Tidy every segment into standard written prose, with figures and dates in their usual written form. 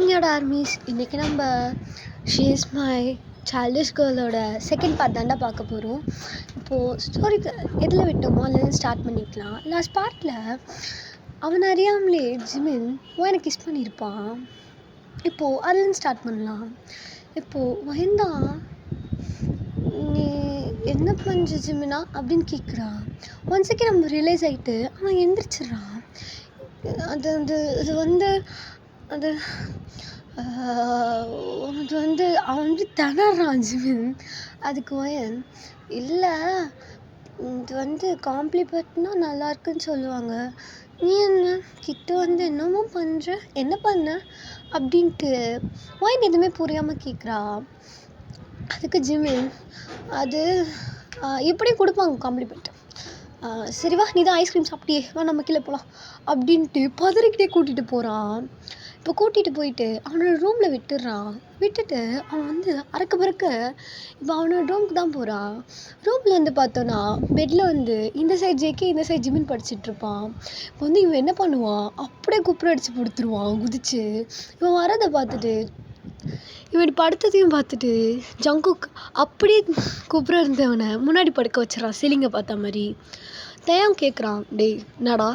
என்னோட ஆர்மிஸ் இன்றைக்கி நம்ம ஷீ இஸ் மை சைல்டிஷ் கேர்ளோட செகண்ட் பார்ட் தாண்டா பார்க்க போகிறோம். இப்போது ஸ்டோரிக்கு எதில் விட்டோமோ அதுலேருந்து ஸ்டார்ட் பண்ணிக்கலாம். லாஸ்ட் பார்ட்டில் அவன் அறியாமலே ஜிமின் எனக்கு கிஸ் பண்ணியிருப்பான். இப்போது அதுலேருந்து ஸ்டார்ட் பண்ணலாம். இப்போது வயந்தான் நீ என்ன பண்ணுற ஜிமினா அப்படின்னு கேட்குறான். ஒன் செகண்ட் நம்ம ரியலைஸ் ஆகிட்டு அவன் எந்திரிச்சிட்றான். அது அது அது வந்து அது அது வந்து அவன் வந்து திணறான் ஜிமின். அதுக்கு வயன் இல்லை இது வந்து காம்ப்ளிமெண்ட்னா நல்லா இருக்குன்னு சொல்லுவாங்க, நீ என்ன கிட்ட வந்து என்னமோ பண்ணுற, என்ன பண்ண அப்படின்ட்டு வயன் எதுவுமே புரியாமல் கேட்குறா. அதுக்கு ஜிமின் அது இப்படி கொடுப்பாங்க காம்ப்ளிமெண்ட், சரி வா நீ தான் ஐஸ்கிரீம் சாப்பிட்டியே வா நம்ம கீழே போகலாம் அப்படின்ட்டு பதறிக்கிட்டே கூட்டிகிட்டு போகிறான். இப்போ கூட்டிகிட்டு போயிட்டு அவனோட ரூமில் விட்டுடுறான். விட்டுட்டு அவன் வந்து அறக்க பறக்க இப்போ அவனோட ரூமுக்கு தான் போகிறான். ரூமில் வந்து பார்த்தோன்னா பெட்டில் வந்து இந்த சைட் ஜேக்கே இந்த சைட் ஜிமின் படிச்சுட்ருப்பான். இப்போ வந்து இவன் என்ன பண்ணுவான், அப்படியே குப்புற அடித்து படுத்துருவான் குதிச்சு. இவன் வரதை பார்த்துட்டு இவன் படுத்ததையும் பார்த்துட்டு ஜங்குக் அப்படியே குப்புற இருந்தவனை முன்னாடி படுக்க வச்சிடறான் சீலிங்கை பார்த்த மாதிரி. தயாங் கேட்குறான், டேய் என்னடா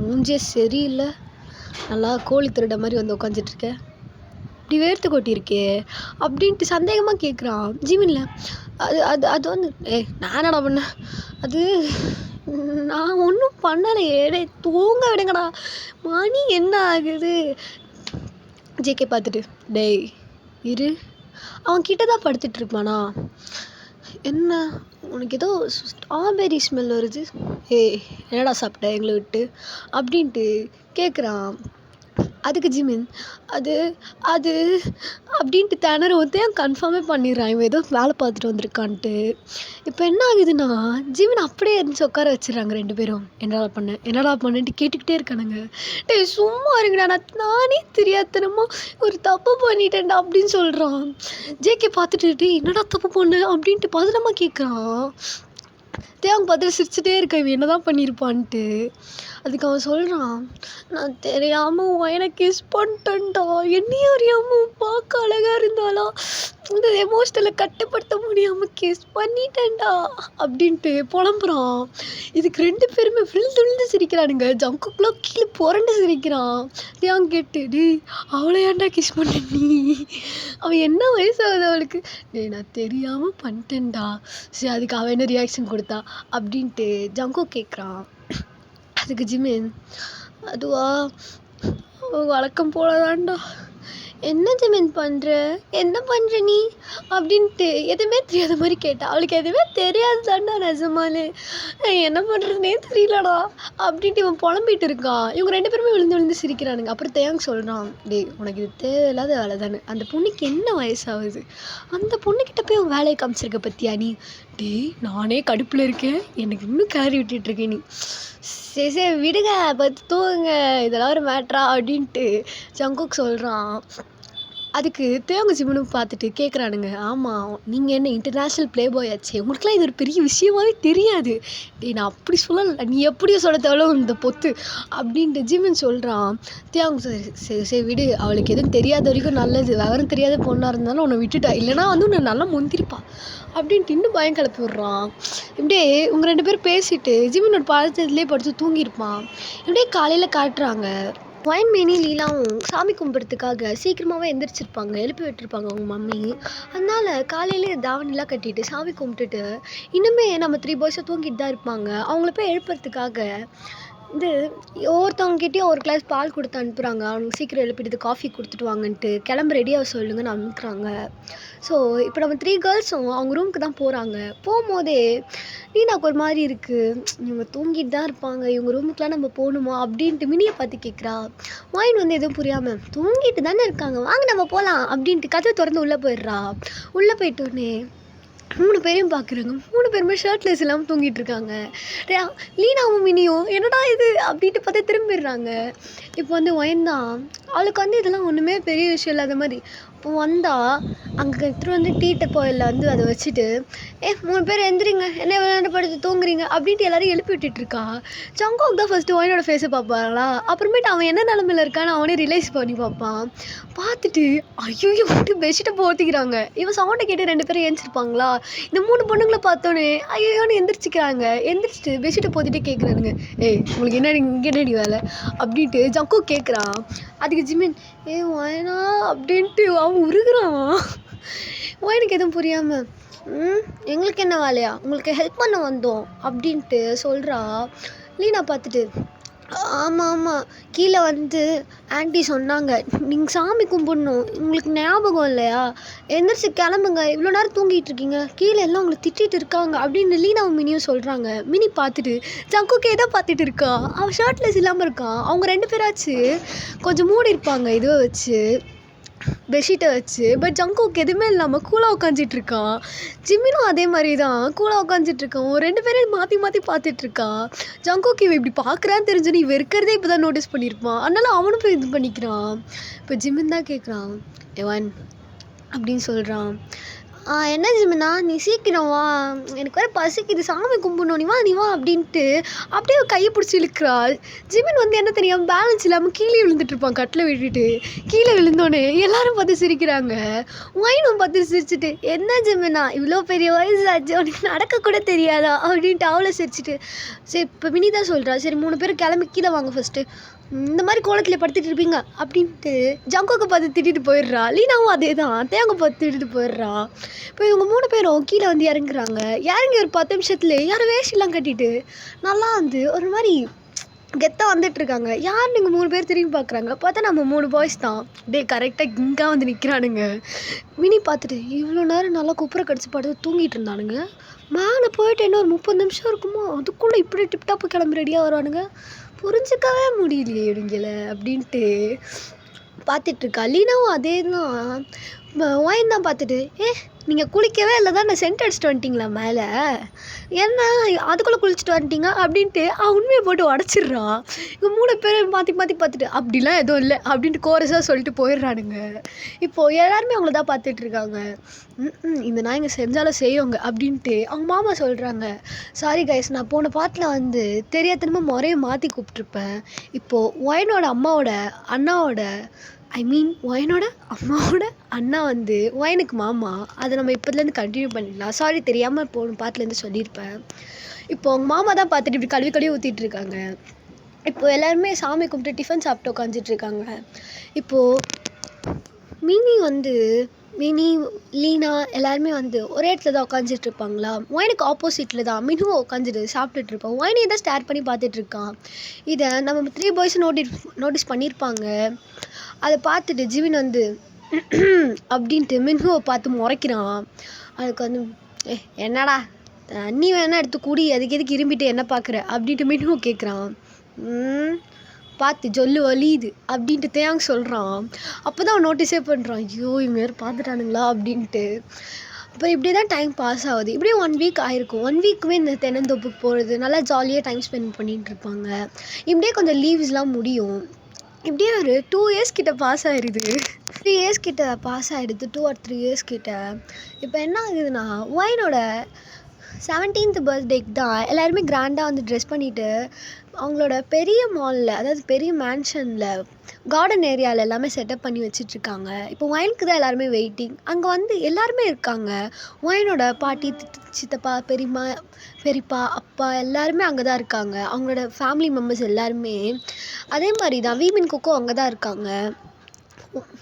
மூஞ்சே சரியில்லை, நல்லா கோழி திருட மாதிரி வந்து உட்காந்துட்ருக்க, இப்படி வேர்த்து கொட்டியிருக்கே அப்படின்ட்டு சந்தேகமாக கேட்குறான். ஜிமின்ல அது அது அது வந்து நான் என்னடா பண்ணேன், அது நான் ஒன்றும் பண்ணலையே, டே தூங்க விடுங்கடா, மணி என்ன ஆகுது. ஜேகே பார்த்துட்டு டேய் இரு, அவன் கிட்ட தான் படுத்துட்ருப்பானா, என்ன உனக்கு ஏதோ ஸ்ட்ராபெரி ஸ்மெல் வருது, என்னடா சாப்பிட்ட எங்களை விட்டு அப்படின்ட்டு கேட்குறான். அதுக்கு ஜிமின் அது அது அப்படின்ட்டு திணறவத்தே கன்ஃபார்மே பண்ணிடுறான் இவன் ஏதோ வேலை பார்த்துட்டு வந்திருக்கான்ட்டு. இப்போ என்ன ஆகுதுன்னா ஜிமின் அப்படியே இருந்துச்சு உட்கார வச்சிடறாங்க ரெண்டு பேரும். என்னடா பண்ணேன்ட்டு கேட்டுக்கிட்டே இருக்கானுங்க. டேய் சும்மா இருங்கடா, நானே தெரியாதனமா ஒரு தப்பு பண்ணிட்டேன்டா அப்படின்னு சொல்கிறான். ஜேகே பார்த்துட்டு டேய் என்னடா தப்பு பண்ண அப்படின்ட்டு பதனமாக கேட்குறான். தேவங்க பார்த்துட்டு சிரிச்சுட்டே இருக்க இவன் என்ன தான் பண்ணியிருப்பான்ட்டு. அதுக்கு அவன் சொல்கிறான், நான் தெரியாமல் வயனை கிஸ் பண்ணிட்டேன்டா, என்னையும் அறியாமல் பார்க்க அழகாக இருந்தாலும் இந்த எமோஷனலை கட்டுப்படுத்த முடியாமல் கிஸ் பண்ணிட்டேன்டா அப்படின்ட்டு புலம்புறான். இதுக்கு ரெண்டு பேருமே விழுந்து சிரிக்கிறானுங்க. ஜங்குக்குலாம் கீழே புரண்டு சிரிக்கிறான். தேவங்க கேட்டு டேய் அவளை ஏன்டா கிஸ் பண்ண நீ, அவன் என்ன வயசாகுது அவளுக்கு, டேய் நான் தெரியாமல் பண்ணிட்டேன்டா, சரி அதுக்கு அவன் என்ன ரியாக்ஷன் கொடுத்தா அப்படின்ட்டு ஜங்கு கேட்குறான். அதுக்கு ஜிமின் அதுவா வழக்கம் போலதான்டா, என்ன ஜிமின் என்ன பண்ணுற நீ அப்படின்ட்டு எதுவுமே தெரியாத மாதிரி கேட்டா. அவளுக்கு எதுவுமே தெரியாது தாண்டா நிஜமாலே, என்ன பண்ணுறதுனே தெரியலடா அப்படின்ட்டு இவன் புலம்பிகிட்டு இருக்கான். இவங்க ரெண்டு பேருமே விழுந்து சிரிக்கிறானுங்க. அப்புறம் தேங்க் சொல்கிறான், டேய் உனக்கு இது தேவையில்லாத வேலை தானே, அந்த பொண்ணுக்கு என்ன வயசாகுது, அந்த பொண்ணுக்கிட்ட போய் அவன் வேலையை காமிச்சிருக்க பற்றியா நீ, டேய் நானே கடுப்பில் இருக்கேன், எனக்கு இன்னும் கிளறி விட்டுட்ருக்கேன் நீ, சரி விடுங்க பார்த்து தூங்க, இதெல்லாம் ஒரு மேட்ரா அப்படின்ட்டு ஜங்குக் சொல்கிறான். அதுக்கு தேவங்க ஜிமினும் பார்த்துட்டு கேட்குறானுங்க, ஆமாம் நீங்கள் என்ன இன்டர்நேஷ்னல் ப்ளே பாய் ஆச்சு, உங்களுக்குலாம் இது ஒரு பெரிய விஷயமாவே தெரியாது, நான் அப்படி சொல்லலை, நீ எப்படியோ சொல்ல தேவையோ இந்த பொத்து அப்படின்ட்டு ஜிமின் சொல்கிறான். தேவங்க சரி விடு, அவளுக்கு எதுவும் தெரியாத வரைக்கும் நல்லது, விவரம் தெரியாத பொண்ணாக இருந்தாலும் உன்னை விட்டுட்டா, இல்லைனா வந்து உன்னை நல்லா முந்திருப்பா அப்படின்ட்டு இன்னும் பயம் கிளப்பி விட்றான். இப்படியே இவங்க ரெண்டு பேரும் பேசிட்டு ஜிமினோட பழத்ததுலேயே படுத்து தூங்கியிருப்பான். இப்படியே காலையில் காட்டுறாங்க. வயன் மேனி லீலாவும் சாமி கும்பிட்றதுக்காக சீக்கிரமாகவே எந்திரிச்சிருப்பாங்க, எழுப்பி விட்டுருப்பாங்க அவங்க மம்மி. அதனால் காலையிலே தாவணிலாம் கட்டிட்டு சாமி கும்பிட்டுட்டு இன்னுமே நம்ம 3 பாய்ஸை தூங்கிட்டு தான் இருப்பாங்க. அவங்கள போய் எழுப்புறதுக்காக இது ஒவ்வொருத்தவங்ககிட்டயும் ஒரு கிளாஸ் பால் கொடுத்து அனுப்புகிறாங்க. அவனுக்கு சீக்கிரம் எழுப்பிட்டு காஃபி கொடுத்துட்டு வாங்கன்ட்டு கிளம்பு ரெடியாக சொல்லுங்கன்னு அனுப்புகிறாங்க. ஸோ இப்போ நம்ம 3 கேர்ள்ஸும் அவங்க ரூமுக்கு தான் போகிறாங்க. போகும்போதே லீனாக்கு ஒரு மாதிரி இருக்குது, இவங்க தூங்கிட்டு தான் இருப்பாங்க, இவங்க ரூமுக்குலாம் நம்ம போகணுமா அப்படின்ட்டு மினியை பார்த்து கேட்குறா. வாயின் வந்து எதுவும் புரியாமல் தூங்கிட்டு தானே இருக்காங்க வாங்க நம்ம போகலாம் அப்படின்ட்டு கதவை திறந்து உள்ளே போயிடுறா. உள்ளே போயிட்டோடனே 3 பேரையும் பார்க்குறாங்க. 3 பேருமே ஷர்ட்லெஸ் இல்லாமல் தூங்கிட்டு இருக்காங்க. லீனாவும் மினியும் என்னடா இது அப்படின்ட்டு பார்த்து திரும்பிடுறாங்க. இப்போ வந்து வயன் தான் அவளுக்கு வந்து இதெல்லாம் ஒன்றுமே பெரிய விஷயம் இல்லாத மாதிரி வந்தா அங்கே எடுத்துகிட்டு வந்து டீ கோயிலில் வந்து அதை வச்சுட்டு 3 பேர் எந்திரிங்க, என்ன விளையாண்டு படுத்து தூங்குறீங்க அப்படின்ட்டு எல்லாரும் எழுப்பி விட்டுட்டு இருக்கா. ஜங்குக் தான் ஃபஸ்ட்டு ஒயினோட ஃபேஸை பார்ப்பாங்களா, அப்புறமேட்டு அவன் என்ன நிலமையில இருக்கான்னு அவனே ரிலைஸ் பண்ணி பார்ப்பான். பார்த்துட்டு ஐயோ மட்டும் பெட்ஷீட்டை போத்திக்கிறாங்க. இவன் சவுண்டை கேட்டு 2 பேரும் ஏஞ்சிருப்பாங்களா, இந்த 3 பொண்ணுங்களை பார்த்தோன்னே ஐயோன்னு எந்திரிச்சிக்கிறாங்க. எந்திரிச்சிட்டு பெட்ஷீட்டை போத்திட்டே கேட்குறானுங்க, உங்களுக்கு என்னடி இங்கே என்னடி வேலை அப்படின்ட்டு ஜங்குக் கேட்குறான். அதுக்கு ஜிமின் ஒயனா அப்படின்ட்டு அவன் உருகுறான். ஒயனுக்கு எதுவும் புரியாமல் எங்களுக்கு என்ன வேலையா, உங்களுக்கு ஹெல்ப் பண்ண வந்தோம் அப்படின்ட்டு சொல்கிறா. லீனா பார்த்துட்டு ஆமாம் கீழே வந்து ஆண்டி சொன்னாங்க நீங்கள் சாமி கும்பிடணும், உங்களுக்கு ஞாபகம் இல்லையா, எந்திரிச்சு கிளம்புங்க, இவ்வளோ நேரம் தூங்கிட்டு இருக்கீங்க, கீழே எல்லாம் உங்களை திட்டிகிட்டு இருக்காங்க அப்படின்னு லீனாவும் மினியும் சொல்கிறாங்க. மினி பார்த்துட்டு ஜங்குக்கே தான் பார்த்துட்டு இருக்கா. அவன் ஷர்ட்லெஸ் இல்லாமல் இருக்கான். அவங்க 2 பேராச்சு கொஞ்சம் மூடி இருப்பாங்க இதுவை வச்சு, பெட்ஷீட்டை வச்சு. பட் ஜங்குக் எதுவுமே இல்லாமல் கூலாக உட்காந்துட்ருக்கான். ஜிம்மினும் அதே மாதிரி தான் கூலாக உட்காந்துட்ருக்கான். 2 பேரையும் மாற்றி மாற்றி பார்த்துட்ருக்கான். ஜங்குக் இவன் இப்படி பார்க்குறான்னு தெரிஞ்சு இவன் இருக்கிறதே இப்போ தான் நோட்டீஸ் பண்ணியிருப்பான். அதனால அவனும் போய் இது பண்ணிக்கிறான். இப்போ ஜிம்மின் தான் கேட்குறான், எவன் அப்படின்னு சொல்கிறான். என்ன ஜிமினா நீ சீக்கிரம் வா, எனக்கு வேறு பசிக்குது, சாமி கும்பிடணும், நீ வா அப்படின்ட்டு அப்படியே கையை பிடிச்சி இழுக்கிறாள். ஜிமின் வந்து என்ன தெரியாமல் பேலன்ஸ் இல்லாமல் கீழே விழுந்துட்டுருப்பான். கட்டில் விட்டுட்டு கீழே விழுந்தோடனே எல்லாரும் பார்த்து சிரிக்கிறாங்க. ஒயினும் பார்த்து சிரிச்சுட்டு என்ன ஜிமினா இவ்வளோ பெரிய வயசு ஆச்சு, உனக்கு நடக்கக்கூட தெரியாதா அப்படின்ட்டு அவளை சிரிச்சுட்டு சரி இப்போ மினி தான் சொல்கிறா, சரி 3 பேர் கிளம்பி கீழே வாங்க ஃபஸ்ட்டு, இந்த மாதிரி கோலத்தில் படுத்துட்டு இருப்பீங்க அப்படின்ட்டு ஜங்குக்கை பார்த்து திட்டிட்டு போயிடுறா. லீனாவும் அதே தான் தேங்க பார்த்து திட்டிட்டு போயிடுறா. இப்போ இவங்க 3 பேரும் கீழே வந்து இறங்குறாங்க. இறங்கி ஒரு 10 நிமிஷத்துல யாரும் வேஷ்டிலாம் கட்டிட்டு நல்லா வந்து ஒரு மாதிரி கெத்தாக வந்துட்டுருக்காங்க. யார் நீங்கள் 3 பேர் திரும்பி பார்க்குறாங்க, பார்த்தா நம்ம 3 பாய்ஸ் தான் கரெக்டாக இங்கே வந்து நிற்கிறானுங்க. மினி பார்த்துட்டு இவ்வளோ நேரம் நல்லா குப்புரை கடிச்சு படுத்து தூங்கிட்டு இருந்தானுங்க, மேலே போயிட்டு என்ன ஒரு 30 நிமிஷம் இருக்குமோ அதுக்குள்ளே இப்படி டிப்டாப்பு கிளம்பி ரெடியாக வருவானுங்க, புரிஞ்சிக்கவே முடியலையே இவங்கள அப்படின்ட்டு பார்த்துட்ருக்கா. லீனாவும் அதே தான் ஒயின் தான் பார்த்துட்டு நீங்கள் குளிக்கவே இல்லை தான் நான் சென்ட் அடிச்சுட்டு வந்துட்டிங்களா மேலே, என்ன அதுக்குள்ளே குளிச்சுட்டு வந்துட்டீங்க அப்படின்ட்டு உண்மையை போட்டு உடச்சிட்றான். இங்கே 3 பேர் மாற்றி மாற்றி பார்த்துட்டு அப்படிலாம் எதுவும் இல்லை அப்படின்ட்டு கோரஸாக சொல்லிட்டு போயிடுறானுங்க. இப்போது எல்லாருமே அவங்கள தான் பார்த்துட்ருக்காங்க. இந்த நான் இங்கே செஞ்சாலும் செய்வோங்க அப்படின்ட்டு அவங்க மாமா சொல்கிறாங்க. சாரி கைஸ், நான் போன பாட்டில் வந்து தெரியாதனமாக முறையை மாற்றி கூப்பிட்ருப்பேன். இப்போது ஒயனோட அம்மாவோட அண்ணாவோட ஒயனோட அம்மாவோட அண்ணா வந்து ஒயனுக்கு மாமா, அதை நம்ம இப்போதுலேருந்து கண்டினியூ பண்ணிடலாம். சாரி தெரியாமல் போன பாட்டிலேருந்து சொல்லியிருப்பேன். இப்போது அவங்க மாமா தான் பார்த்துட்டு இப்படி கழுவி ஊற்றிட்டுருக்காங்க. இப்போது எல்லாருமே சாமி கும்பிட்டு டிஃபன் சாப்பிட்டு உட்காந்துட்ருக்காங்க. இப்போது மினி லீனா எல்லாருமே வந்து ஒரே இடத்துல தான் உட்காந்துட்ருப்பாங்களா. ஒயனுக்கு ஆப்போசிட்டில் தான் மினுவும் உட்காந்துட்டு சாப்பிட்டுட்ருப்பான். ஒயனையை தான் ஸ்டேர் பண்ணி பார்த்துட்ருக்கான். இதை நம்ம 3 பாய்ஸும் நோட்டீஸ் பண்ணியிருப்பாங்க. அதை பார்த்துட்டு ஜிவின் வந்து அப்படின்ட்டு மின்ஹுவை பார்த்து முறைக்கிறான். அதுக்கு வந்து என்னடா தண்ணி வேணா எடுத்து குடி, அதுக்கு எதுக்கு இரும்பிட்டு என்ன பார்க்குற அப்படின்ட்டு மின்ஹு கேட்குறான். பார்த்து ஜொல்லு வலியுது அப்படின்ட்டு தேங்க சொல்கிறான். அப்போ தான் அவன் நோட்டீஸே பண்ணுறான், ஐயோ இவங்க வேறு பார்த்துட்டானுங்களா அப்படின்ட்டு. அப்புறம் இப்படி தான் டைம் பாஸ் ஆகுது. இப்படியே 1 வீக் ஆகிருக்கும். 1 வீக்குமே இந்த தென்னந்தோப்புக்கு போகிறது நல்லா ஜாலியாக டைம் ஸ்பெண்ட் பண்ணிகிட்டு இருப்பாங்க. இப்படியே கொஞ்சம் லீவ்ஸ்லாம் முடியும். இப்படியே ஒரு 2 இயர்ஸ் கிட்ட பாஸ் ஆகிடுது. 3 இயர்ஸ் கிட்ட பாஸ் ஆகிடுது, 2 or 3 இயர்ஸ் கிட்ட. இப்போ என்ன ஆகுதுன்னா ஒயினோட 17th பர்த்டேக்கு தான் எல்லாருமே கிராண்டாக வந்து ட்ரெஸ் பண்ணிவிட்டு அவங்களோட பெரிய மாலில், அதாவது பெரிய மேன்ஷனில் கார்டன் ஏரியாவில் எல்லாமே செட்டப் பண்ணி வச்சிட்ருக்காங்க. இப்போ ஒயினுக்கு தான் எல்லாருமே வெயிட்டிங். அங்கே வந்து எல்லாருமே இருக்காங்க. ஒயினோட பாட்டி, சித்தப்பா, பெரியப்பா, அப்பா எல்லாருமே அங்கே தான் இருக்காங்க. அவங்களோட ஃபேமிலி மெம்பர்ஸ் எல்லாருமே. அதே மாதிரி தான் வீமின் குக்கும் அங்கே தான் இருக்காங்க.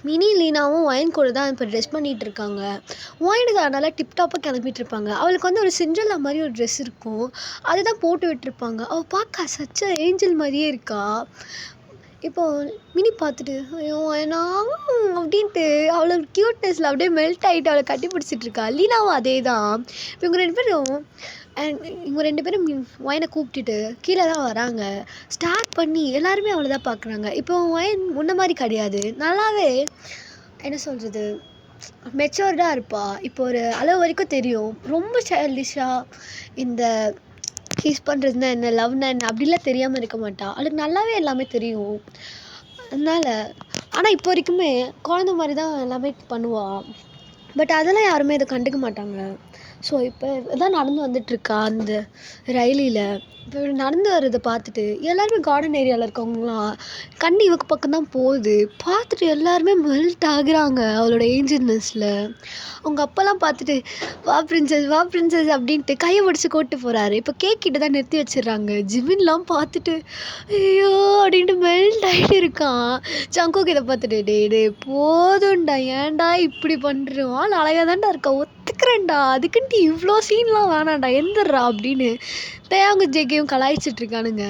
மினி லீனாவும் ஒயின் கூட தான் இப்போ ட்ரெஸ் பண்ணிகிட்டு இருக்காங்க. ஒயினுக்கு அதனால டிப்டாப்பாக கிளம்பிட்டுருப்பாங்க. அவளுக்கு வந்து ஒரு சிண்ட்ரெல்லா மாதிரி ஒரு ட்ரெஸ் இருக்கும், அதை தான் போட்டு விட்டுருப்பாங்க. அவள் பார்க்க சச்ச ஏஞ்சல் மாதிரியே இருக்கா. இப்போது மினி பார்த்துட்டு ஐயோ ஏன்னா அப்படின்ட்டு அவளோட க்யூட்னஸில் அப்படியே மெல்ட் ஆகிட்டு அவளை கட்டி பிடிச்சிட்ருக்கா. லீனாவும் அதே தான். இப்போ இவங்க 2 பேரும் ஒயனை கூப்பிட்டுட்டு கீழே தான் வராங்க. ஸ்டார்ட் பண்ணி எல்லாருமே அவளை தான் பார்க்குறாங்க. இப்போ ஒயன் முன்ன மாதிரி கிடையாது, நல்லாவே என்ன சொல்கிறது மெச்சோர்டாக இருப்பா. இப்போ ஒரு அளவு வரைக்கும் தெரியும். ரொம்ப சைல்டிஷாக இந்த கிஸ் பண்ணுறதுனா என்ன, லவ்னா என்ன அப்படிலாம் தெரியாமல் இருக்க மாட்டா. அவளுக்கு நல்லாவே எல்லாமே தெரியும். அதனால் ஆனால் இப்போ வரைக்குமே குழந்த மாதிரி தான் எல்லாமே பண்ணுவாள். பட் அதெல்லாம் யாருமே இதை கண்டுக்க மாட்டாங்க. ஸோ இப்போ இதான் நடந்து வந்துட்டுருக்கா அந்த ரயிலில். இப்போ நடந்து வர்றதை பார்த்துட்டு எல்லாருமே கார்டன் ஏரியாவில் இருக்கவங்களாம் கண்ணு இவக்கு பக்கம் தான் போகுது. பார்த்துட்டு எல்லாருமே மெல்ட் ஆகுறாங்க அவளோட ஏஞ்சல்னஸில். அவங்க அப்போல்லாம் பார்த்துட்டு வா பிரின்சஸ் வா பிரின்சஸ் அப்படின்ட்டு கையை பிடிச்சி கூட்டு போகிறாரு. இப்போ கேக் கிட்ட தான் நிறுத்தி வச்சிடுறாங்க. ஜிமின்லாம் பார்த்துட்டு ஐயோ அப்படின்ட்டு மெல்ட் ஆகிட்டு இருக்கான். ஜங்குக்கு இதை பார்த்துட்டு டே டே போதும்டா ஏன்டா இப்படி பண்ணுறோம், ஆள் அழகாக தான்டா இருக்கா, ஒத்துக்கிறேன்டா, அதுக்குன்ட்டு இவ்வளோ சீன்லாம் வேணாம்டா எந்திர்றா அப்படின்னு தேவங்க ஜேக்கையும் கலாய்ச்சிட்டு இருக்கானுங்க.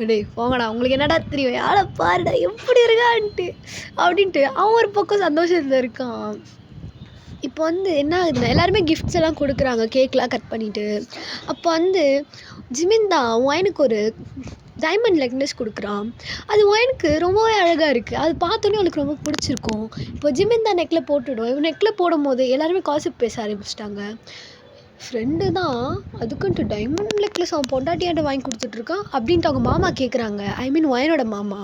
டேய் போங்கடா, உங்களுக்கு என்னடா தெரியும், யாரை பாருடா எப்படி இருக்கான்ட்டு அப்படின்ட்டு அவன் ஒரு பக்கம் சந்தோஷத்தில் இருக்கான். இப்போ என்ன ஆகுதுன்னா எல்லாருமே கிஃப்ட்ஸ் எல்லாம் கொடுக்குறாங்க, கேக்லாம் கட் பண்ணிவிட்டு. அப்போ ஜிமின் தான் ஒயனுக்கு ஒரு டைமண்ட் நெக்லஸ் கொடுக்குறான். அது ஒயனுக்கு ரொம்பவே அழகாக இருக்குது. அது பார்த்தோன்னே அவளுக்கு ரொம்ப பிடிச்சிருக்கும். இப்போ ஜிமின் தான் நெக்கில் போட்டுவிடும். இவன் நெக்கில் போடும் போது எல்லாருமே காசிப் பேச ஆரம்பிச்சிட்டாங்க. ஃப்ரெண்டு தான் அதுக்குன்ட்டு டைமண்ட் நெக்லஸ் அவன் பொண்டாட்டியாண்ட வாங்கி கொடுத்துட்ருக்கான் அப்படின்ட்டு அவங்க மாமா கேட்குறாங்க. ஐ மீன் ஒயனோட மாமா.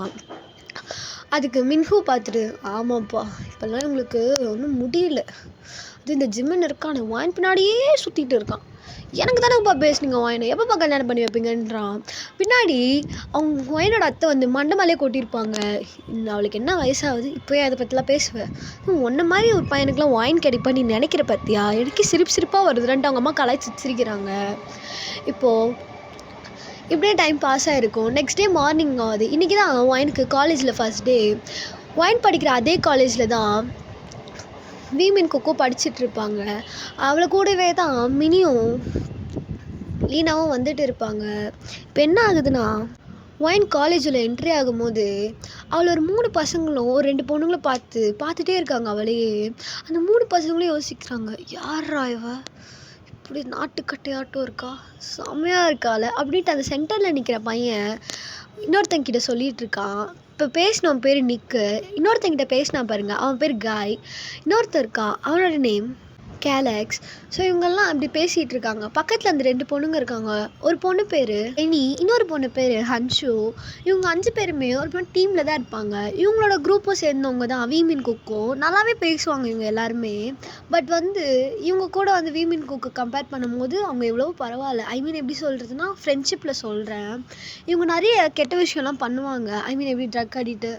அதுக்கு மின்ஹூ பார்த்துட்டு ஆமாப்பா இப்போல்லாம் உங்களுக்கு ஒன்றும் முடியல, அது இந்த ஜிம்மன் இருக்கான் ஒயன் பின்னாடியே சுற்றிட்டு இருக்கான், எனக்கு தானேப்பா பேசுனீங்க ஒயனை, எப்பப்பா கல்யாணம் பண்ணி வைப்பீங்கன்றான். பின்னாடி அவங்க ஒயனோட அத்தை மண்டை மேலே கொட்டியிருப்பாங்க. அவளுக்கு என்ன வயசாகுது இப்போயே அதை பற்றிலாம் பேசுவேன், உன்ன மாதிரி ஒரு பையனுக்குலாம் ஒயின் கிடைப்பா நீ நினைக்கிற பற்றியா, எனக்கு சிரிப்பாக வருதுன்ட்டு அவங்க அம்மா கலாய்ச்சி சிரிக்கிறாங்க. இப்போது இப்படியே டைம் பாஸ் ஆகிருக்கும். நெக்ஸ்ட் டே மார்னிங் ஆகுது. இன்றைக்கி தான் ஒயனுக்கு காலேஜில் ஃபஸ்ட் டே. ஒயன் படிக்கிற அதே காலேஜில் தான் வீமின் கொக்கோ படிச்சுட்ருப்பாங்க. அவளை கூடவே தான் மினியும் லீனாவும் வந்துட்டு இருப்பாங்க. இப்போ என்ன ஆகுதுன்னா ஒயன் காலேஜில் என்ட்ரி ஆகும்போது அவளை ஒரு 3 பசங்களும் ஒரு 2 பொண்ணுங்களும் பார்த்துட்டே இருக்காங்க. அவளையே அந்த 3 பசங்களும் யோசிக்கிறாங்க, யாரா இவ இப்படி நாட்டுக்கட்டையாட்டம் இருக்கா, செம்மையாக இருக்காள் அப்படின்ட்டு அந்த சென்டரில் நிற்கிற பையன் இன்னொருத்தங்கிட்ட சொல்லிகிட்டு இருக்கான். இப்போ பேசினவன் பேர் நிக்கு, இன்னொருத்தங்கிட்ட பேசினான் பாருங்க அவன் பேர் காய், இன்னொருத்தர் இருக்கான் அவனோட நேம் கேலக்ஸ். ஸோ இவங்கெல்லாம் அப்படி பேசிகிட்டு இருக்காங்க. பக்கத்தில் அந்த 2 பொண்ணுங்க இருக்காங்க. ஒரு பொண்ணு பேர் எனி, இன்னொரு பொண்ணு பேர் ஹன்ஷு. இவங்க 5 பேருமே ஒரு பொண்ணு டீமில் தான் இருப்பாங்க. இவங்களோட குரூப்பும் சேர்ந்தவங்க தான் வீமின் குக்கோ. நல்லாவே பேசுவாங்க இவங்க எல்லாருமே. பட் இவங்க கூட வீமின் குக்கை கம்பேர் பண்ணும்போது அவங்க எவ்வளவோ பரவாயில்ல. ஐ மீன் எப்படி சொல்கிறதுனா ஃப்ரெண்ட்ஷிப்பில் சொல்கிறேன். இவங்க நிறைய கெட்ட விஷயம்லாம் பண்ணுவாங்க. ஐ மீன் எப்படி ட்ரக் அடிக்ட்டு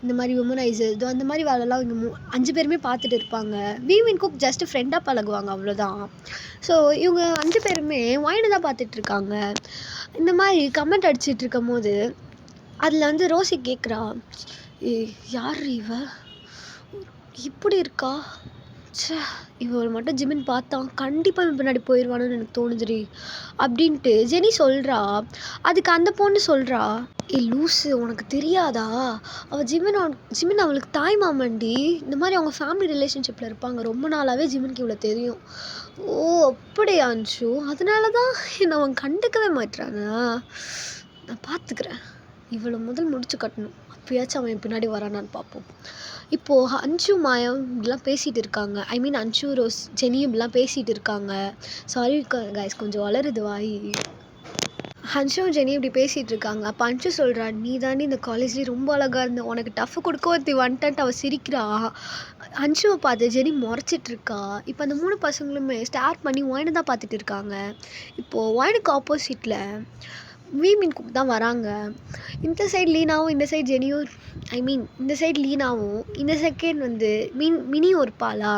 இந்த மாதிரி உமனைசர் அந்த மாதிரி வேலைலாம் இவங்க 5 பேருமே பார்த்துட்டு இருப்பாங்க. வீமின் குக் ஜஸ்ட் ஃப்ரெண்டாக பழகுவாங்க அவ்வளோதான். ஸோ இவங்க 5 பேருமே ஒயினை தான் பார்த்துட்ருக்காங்க. இந்த மாதிரி கமெண்ட் அடிச்சிட்டு இருக்கும் போது அதில் ரோசி கேட்குறா, யார் இவ இப்படி இருக்கா, ச்சே இவள் மட்டும் ஜிமின் பார்த்தான் கண்டிப்பாக இவன் பின்னாடி போயிடுவானுன்னு எனக்கு தோணுதுடி அப்படின்ட்டு ஜெனி சொல்கிறா. அதுக்கு அந்த பொண்ணு சொல்கிறா, லூஸு உனக்கு தெரியாதா, அவள் ஜிமின் அவளுக்கு தாய் மாமன்டி, இந்த மாதிரி அவங்க ஃபேமிலி ரிலேஷன்ஷிப்பில் இருப்பாங்க, ரொம்ப நாளாகவே ஜிமினுக்கு இவ்வளோ தெரியும். ஓ அப்படியா அன்ஷு, அதனால தான் என்னை அவன் கண்டுக்கவே மாட்டானா, நான் பார்த்துக்கிறேன், இவ்வளோ முதல் முடிச்சு கட்டணும், அப்பயாச்சும் அவன் பின்னாடி வரானான்னு பார்ப்போம். இப்போது அன்ஷு மாயம் இப்படிலாம் பேசிகிட்டு இருக்காங்க. ஐ மீன் அன்ஷு ரோஸ் ஜெனியும் இப்படிலாம் பேசிகிட்டு இருக்காங்க. சாரி கைஸ் கொஞ்சம் வளருது வாய். ஹன்ஷும் ஜெனி இப்படி பேசிகிட்டு இருக்காங்க. அப்போ அன்ஷு சொல்கிறா, நீ தாண்டி இந்த காலேஜ்லேயே ரொம்ப அழகாக இருந்த, உனக்கு டஃப் கொடுக்க ஒருத்தி வந்துட்டு அவள் சிரிக்கிறா. அன்ஷுவை பார்த்து ஜெனி முறைச்சிட்ருக்கா. இப்போ அந்த 3 பசங்களுமே ஸ்டார்ட் பண்ணி ஒயினை தான் பார்த்துட்டு இருக்காங்க. இப்போது ஒயினுக்கு ஆப்போசிட்டில் வீமின் குக் தான் வராங்க. இந்த சைடு லீனாவும் இந்த சைடு ஜெனியும், ஐ மீன் இந்த சைடு லீனாவும் இந்த செகண்ட் மினியும் இருப்பாளா.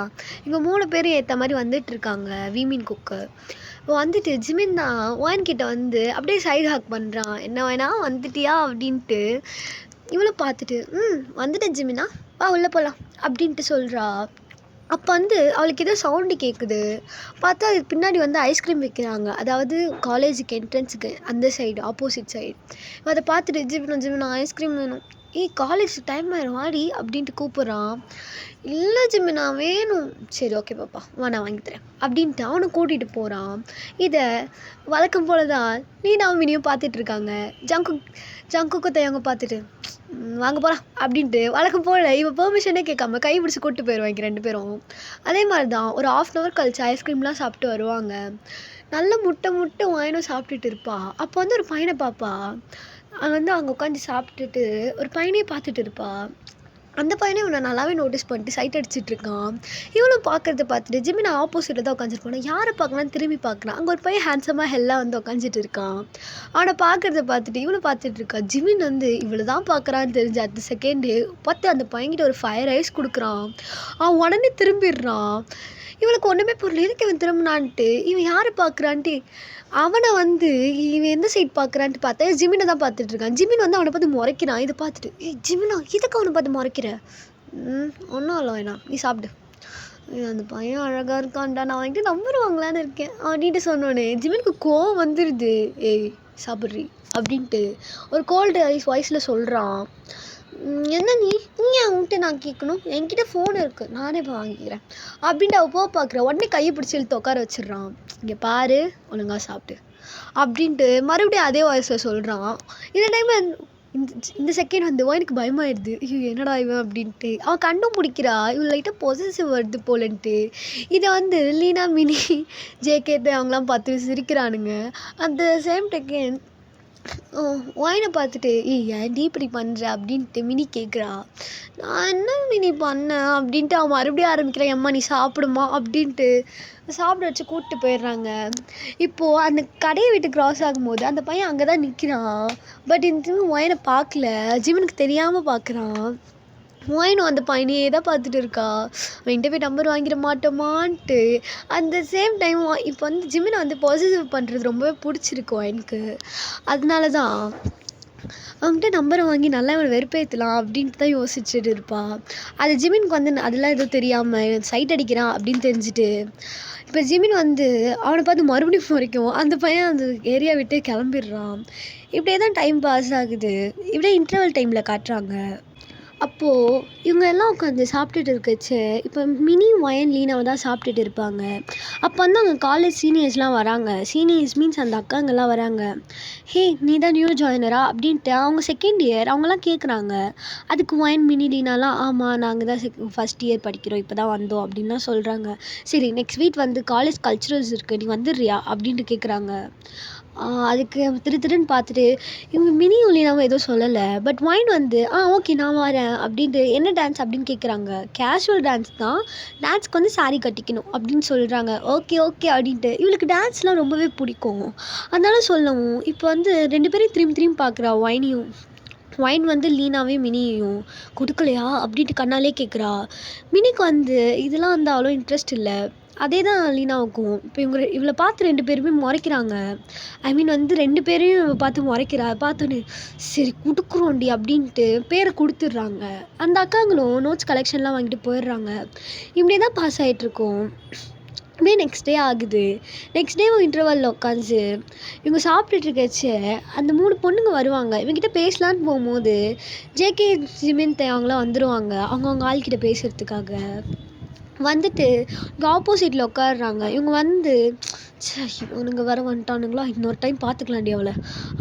இவங்க 3 பேரும் ஏற்ற மாதிரி வந்துட்டுருக்காங்க. வீமின் குக்கு ஜிமின் தான் ஒயன்கிட்ட அப்படியே சைடு ஹாக் பண்ணுறான். என்ன வேணா வந்துட்டியா அப்படின்ட்டு. இவளும் பார்த்துட்டு வந்துட்டேன் ஜிமினா வா உள்ளே போகலாம் அப்படின்ட்டு சொல்கிறா. அப்போ அவளுக்கு ஏதோ சவுண்டு கேட்குது. பார்த்தா அதுக்கு பின்னாடி ஐஸ்கிரீம் விற்கிறாங்க. அதாவது காலேஜுக்கு என்ட்ரன்ஸுக்கு அந்த சைடு ஆப்போசிட் சைடு. அதை பார்த்துட்டு ஜிமினா ஐஸ்கிரீம் வேணும், காலேஜ் டைம் ஆயிரும் வாடி அப்படின்ட்டு கூப்பிட்றான். இல்லை ஜிமினா வேணும், சரி ஓகே பாப்பா வா நான் வாங்கி தரேன் அப்படின்ட்டு அவனை கூட்டிகிட்டு போகிறான். இதை வழக்கம் போல தான் லீனாவும் மினியும் பார்த்துட்ருக்காங்க. ஜங்குக்கு தேவங்க பார்த்துட்டு வாங்க போகலாம் அப்படின்ட்டு வழக்கம் போல் இவன் பெர்மிஷனே கேட்காம கை பிடிச்சி கூப்பிட்டு போயிடுவாங்க 2 பேரும். அதே மாதிரி தான் ஒரு 1/2 hour கழிச்சு ஐஸ்கிரீம்லாம் சாப்பிட்டு வருவாங்க. நல்லா முட்டை வாயினும் சாப்பிட்டுட்டு இருப்பா. அப்போ ஒரு பையனை பார்ப்பா. அவன் அங்கே உட்காந்து சாப்பிட்டுட்டு ஒரு பையனையே பார்த்துட்டு இருப்பா. அந்த பையனே இவனை நல்லாவே நோட்டீஸ் பண்ணிட்டு சைட் அடிச்சிட்டு இருக்கான். இவனும் பார்க்கறத பார்த்துட்டு ஜிமின் ஆப்போசிட்டில் தான் உட்காந்துருப்பான். யாரை பார்க்கலான்னு திரும்பி பார்க்குறான். அங்கே ஒரு பையன் ஹேண்ட்ஸமாக ஹெல்லாக வந்து உட்காந்துட்டு இருக்கான். அவனை பார்க்கறத பார்த்துட்டு இவனும் பார்த்துட்டு இருக்கான். ஜிமின் வந்து இவ்வளோ தான் பார்க்குறான்னு தெரிஞ்சு அடுத்த செகண்டு பார்த்து அந்த பையன்கிட்ட ஒரு 5 ஐஸ் கொடுக்குறான். அவன் உடனே திரும்பிடுறான். இவனுக்கு ஒன்றுமே புரியல, எதுக்கு இவன் திரும்பினான்ட்டு. இவன் யாரை பார்க்குறான்ட்டு அவனை வந்து இவன் எந்த சைட் பார்க்குறான்ட்டு பார்த்தா ஜிமினை தான் பார்த்துட்டு இருக்கான். ஜிமின் வந்து அவனை பார்த்து முறைக்கிறான். இதை பார்த்துட்டு ஜிமினா எதுக்கு அவனை பார்த்து முறைக்கிற? ஒன்றும் இல்லை வேணா, நீ சாப்பிடு. அந்த பையன் அழகாக இருக்கான்டா, நான் வாங்கிட்டு நம்பர் வாங்கலான்னு இருக்கேன் அப்படின்ட்டு சொன்னோன்னே ஜிமினுக்கு கோவம் வந்துடுது. ஏய் சாப்பிட்றி அப்படின்ட்டு ஒரு கோல்டு வாய்ஸில் சொல்கிறான். என்ன நீ இங்கே அவங்ககிட்ட நான் கேட்கணும், என்கிட்ட ஃபோன் இருக்குது, நானே இப்போ வாங்கிக்கிறேன் அப்படின்ட்டு அவள் போக பார்க்குற. உடனே கையை பிடிச்சி இழுத்து உட்கார வச்சிடுறான். இங்கே பாரு ஒழுங்காக சாப்பிட்டு அப்படின்ட்டு மறுபடியும் அதே வாய்ஸில் சொல்கிறான். இந்த டைம் இந்த செகண்ட் வந்து எனக்கு பயமாயிடுது. ஐயோ என்னடா இவன் அப்படின்ட்டு. அவன் கண்டும் பிடிக்கிறா இவன் லைட்டாக பொசசிவ் வருது போலன்ட்டு. இதை வந்து லீனா மினி ஜேகேட்டு அவங்களாம் பார்த்து சிரிக்கிறானுங்க. அந்த சேம் செகண்ட் ஒயினை பார்த்துட்டு ஏன்டி இப்படி பண்ணுற அப்படின்ட்டு மினி கேட்குறா. நான் என்ன மினி பண்ணேன் அப்படின்ட்டு அவன் மறுபடியும் ஆரம்பிக்கிறான். அம்மா நீ சாப்பிடுமா அப்படின்ட்டு சாப்பிட வச்சு கூப்பிட்டு போயிடுறாங்க. இப்போது அந்த கடையை விட்டு க்ராஸ் ஆகும்போது அந்த பையன் அங்கே தான் நிற்கிறான். பட் இந்த ஒயினை பார்க்கல, ஜிவனுக்கு தெரியாமல் பார்க்குறான். மொயினும் அந்த பையனையே தான் பார்த்துட்டு இருக்கா. அவன்கிட்ட போய் நம்பர் வாங்கிட மாட்டோமான்ட்டு. அந்த சேம் டைம் இப்போ வந்து ஜிமினை வந்து பாசிட்டிவ் பண்ணுறது ரொம்பவே பிடிச்சிருக்கு எனக்கு. அதனால தான் அவன்கிட்ட நம்பரை வாங்கி நல்லா இவனை வெறுப்பேற்றலாம் அப்படின்ட்டு தான் யோசிச்சுட்டு இருப்பாள். அது ஜிமினுக்கு வந்து அதெல்லாம் எதுவும் தெரியாமல் சைட் அடிக்கிறான் அப்படின்னு தெரிஞ்சுட்டு இப்போ ஜிமின் வந்து அவனை பார்த்து மறுபடியும் முறைக்கும். அந்த பையன் அந்த ஏரியா விட்டு கிளம்பிடுறான். இப்படியே தான் டைம் பாஸ் ஆகுது. இப்படியே இன்டர்வல் டைமில் காட்டுறாங்க. அப்போது இவங்க எல்லாம் உட்காந்து சாப்பிட்டுட்டு இருக்கச்சு இப்போ மினி ஒயன் லீனாவை தான் சாப்பிட்டுட்டு இருப்பாங்க. அப்போ வந்து அவங்க காலேஜ் சீனியர்ஸ்லாம் வராங்க. சீனியர்ஸ் மீன்ஸ் அந்த அக்காங்கெல்லாம் வராங்க. ஹே நீ தான் நியூ ஜாயினரா அப்படின்ட்டு அவங்க செகண்ட் இயர் அவங்களாம் கேட்குறாங்க. அதுக்கு ஒயன் மினி லீனாலாம் ஆமாம் நாங்கள் தான் ஃபஸ்ட் இயர் படிக்கிறோம், இப்போ தான் வந்தோம் அப்படின்லாம் சொல்கிறாங்க. சரி நெக்ஸ்ட் வீக் வந்து காலேஜ் கல்ச்சுரல்ஸ் இருக்குது, நீ வந்துடுறியா அப்படின்ட்டு கேட்குறாங்க. அதுக்கு திருன்னு பார்த்துட்டு இவங்க மினி ஒலினாவும் எதுவும் சொல்லலை. பட் ஒயின் வந்து ஓகே நான் வரேன் அப்படின்ட்டு என்ன டான்ஸ் அப்படின்னு கேட்குறாங்க. கேஷுவல் டான்ஸ் தான், டான்ஸ்க்கு வந்து சாரீ கட்டிக்கணும் அப்படின்னு சொல்கிறாங்க. ஓகே ஓகே அப்படின்ட்டு இவளுக்கு டான்ஸ்லாம் ரொம்பவே பிடிக்கும். அதனால சொல்லவும் இப்போ வந்து 2 பேரையும் திரும்பி பார்க்குறா. ஒயின் வந்து லீனாவையும் மினியையும் கொடுக்கலையா அப்படின்ட்டு கண்ணாலே கேட்குறா. மினிக்கு வந்து இதெல்லாம் வந்து அவ்வளோ இன்ட்ரெஸ்ட் இல்லை. அதே தான் லீனாவுக்கும். இப்போ இவளை பார்த்து 2 பேருமே முறைக்கிறாங்க. ஐ மீன் வந்து 2 பேரையும் பார்த்து முறைக்கிறா. பார்த்தோன்னே சரி கொடுக்குறோண்டி அப்படின்ட்டு பேரை கொடுத்துட்றாங்க. அந்த அக்காங்களும் நோட்ஸ் கலெக்ஷன்லாம் வாங்கிட்டு போயிடுறாங்க. இப்படியே தான் பாஸ் ஆகிட்ருக்கோம். அப்படியே நெக்ஸ்ட் டே ஆகுது. நெக்ஸ்ட் டே இன்டர்வலில் உட்காந்து இவங்க சாப்பிட்டுட்டு இருக்கச்சு அந்த 3 பொண்ணுங்க வருவாங்க. இவங்ககிட்ட பேசலான்னு போகும்போது ஜேகே ஜிமின் அவங்களாம் வந்துடுவாங்க. அவங்க ஆள்கிட்ட பேசுகிறதுக்காக வந்துட்டு இங்கே ஆப்போசிட்டில் உட்காடுறாங்க. இவங்க வந்து இவனுங்க வர வந்துட்டானுங்களா, இன்னொரு டைம் பார்த்துக்கலாண்டி அவளை